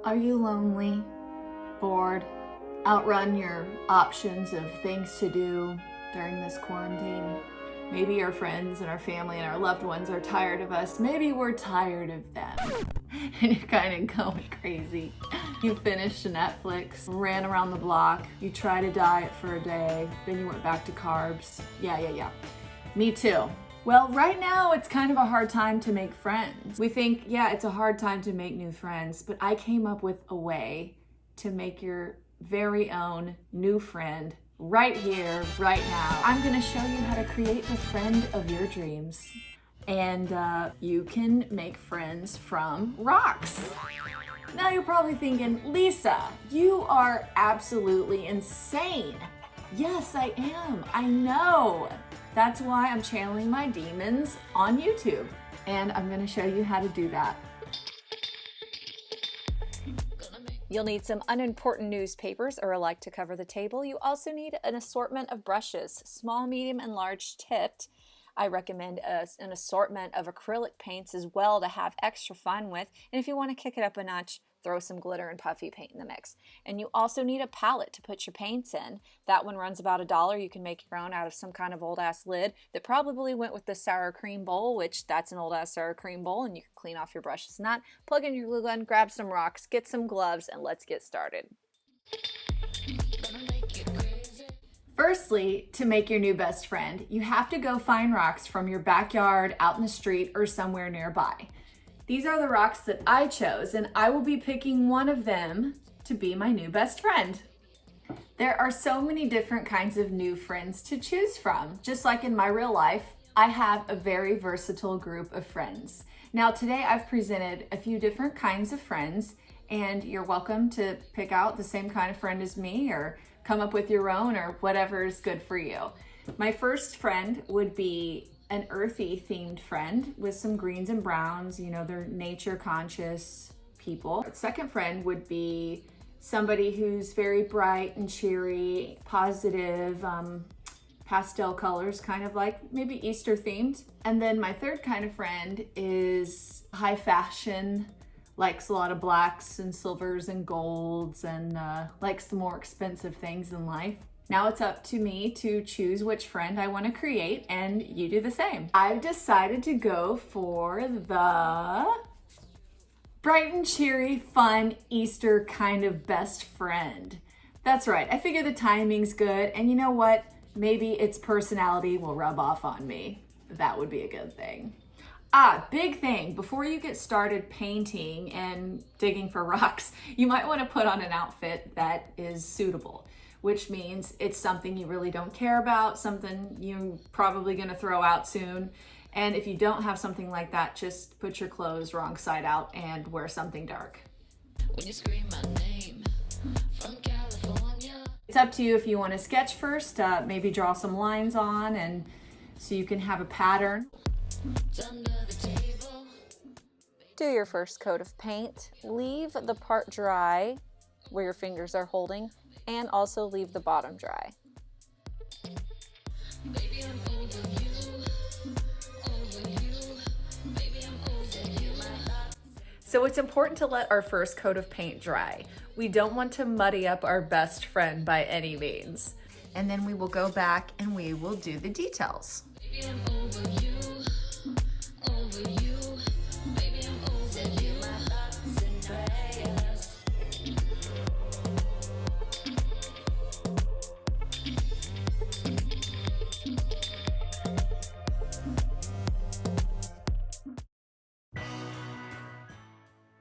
Are you lonely, bored, outrun your options of things to do during this quarantine? Maybe our friends and our family and our loved ones are tired of us. Maybe we're tired of them. And you're kind of going crazy. You finished Netflix, ran around the block, you tried a diet for a day, then you went back to carbs. Yeah. Me too. Well, right now it's kind of a hard time to make friends. We think, yeah, it's a hard time to make new friends, but I came up with a way to make your very own new friend right here, right now. I'm gonna show you how to create the friend of your dreams. And you can make friends from rocks. Now you're probably thinking, Lisa, you are absolutely insane. Yes, I am, I know. That's why I'm channeling my demons on YouTube. And I'm gonna show you how to do that. You'll need some unimportant newspapers or a light to cover the table. You also need an assortment of brushes, small, medium, and large tipped. I recommend an assortment of acrylic paints as well to have extra fun with. And if you want to kick it up a notch, throw some glitter and puffy paint in the mix. And you also need a palette to put your paints in. That one runs about $1. You can make your own out of some kind of old ass lid that probably went with the sour cream bowl, which that's an old ass sour cream bowl, and you can clean off your brushes and that. Plug in your glue gun, grab some rocks, get some gloves, and let's get started. Firstly, to make your new best friend, you have to go find rocks from your backyard, out in the street, or somewhere nearby. These are the rocks that I chose, and I will be picking one of them to be my new best friend. There are so many different kinds of new friends to choose from. Just like in my real life, I have a very versatile group of friends. Now today I've presented a few different kinds of friends, and you're welcome to pick out the same kind of friend as me or come up with your own or whatever is good for you. My first friend would be an earthy themed friend with some greens and browns. You know, they're nature conscious people. Second friend would be somebody who's very bright and cheery, positive, pastel colors, kind of like maybe Easter themed. And then my third kind of friend is high fashion, likes a lot of blacks and silvers and golds, and likes the more expensive things in life. Now it's up to me to choose which friend I want to create, and you do the same. I've decided to go for the bright and cheery, fun, Easter kind of best friend. That's right, I figure the timing's good, and you know what? Maybe its personality will rub off on me. That would be a good thing. Big thing, before you get started painting and digging for rocks, you might want to put on an outfit that is suitable, which means it's something you really don't care about, something you're probably gonna throw out soon. And if you don't have something like that, just put your clothes wrong side out and wear something dark. When you scream my name from California. It's up to you if you want to sketch first, maybe draw some lines on, and so you can have a pattern. Do your first coat of paint. Leave the part dry where your fingers are holding, and also leave the bottom dry. So it's important to let our first coat of paint dry. We don't want to muddy up our best friend by any means. And then we will go back and we will do the details.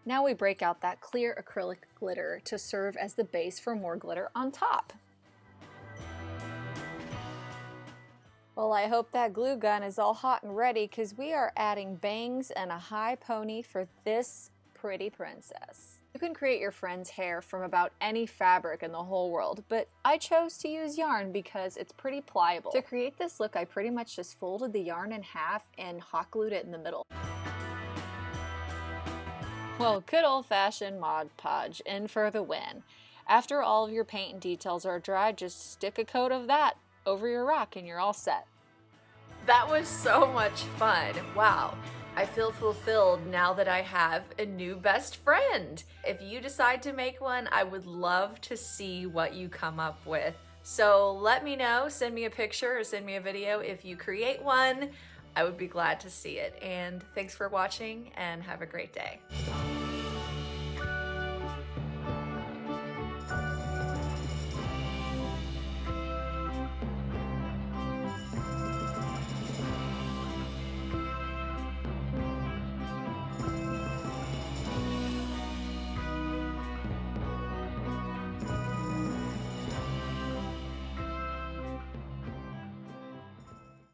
Now we break out that clear acrylic glitter to serve as the base for more glitter on top. Well, I hope that glue gun is all hot and ready, because we are adding bangs and a high pony for this pretty princess. You can create your friend's hair from about any fabric in the whole world, but I chose to use yarn because it's pretty pliable. To create this look, I pretty much just folded the yarn in half and hot glued it in the middle. Well, good old-fashioned Mod Podge, in for the win. After all of your paint and details are dry, just stick a coat of that over your rock and you're all set. That was so much fun. Wow. I feel fulfilled now that I have a new best friend. If you decide to make one, I would love to see what you come up with. So let me know, send me a picture or send me a video if you create one. I would be glad to see it. And thanks for watching and have a great day.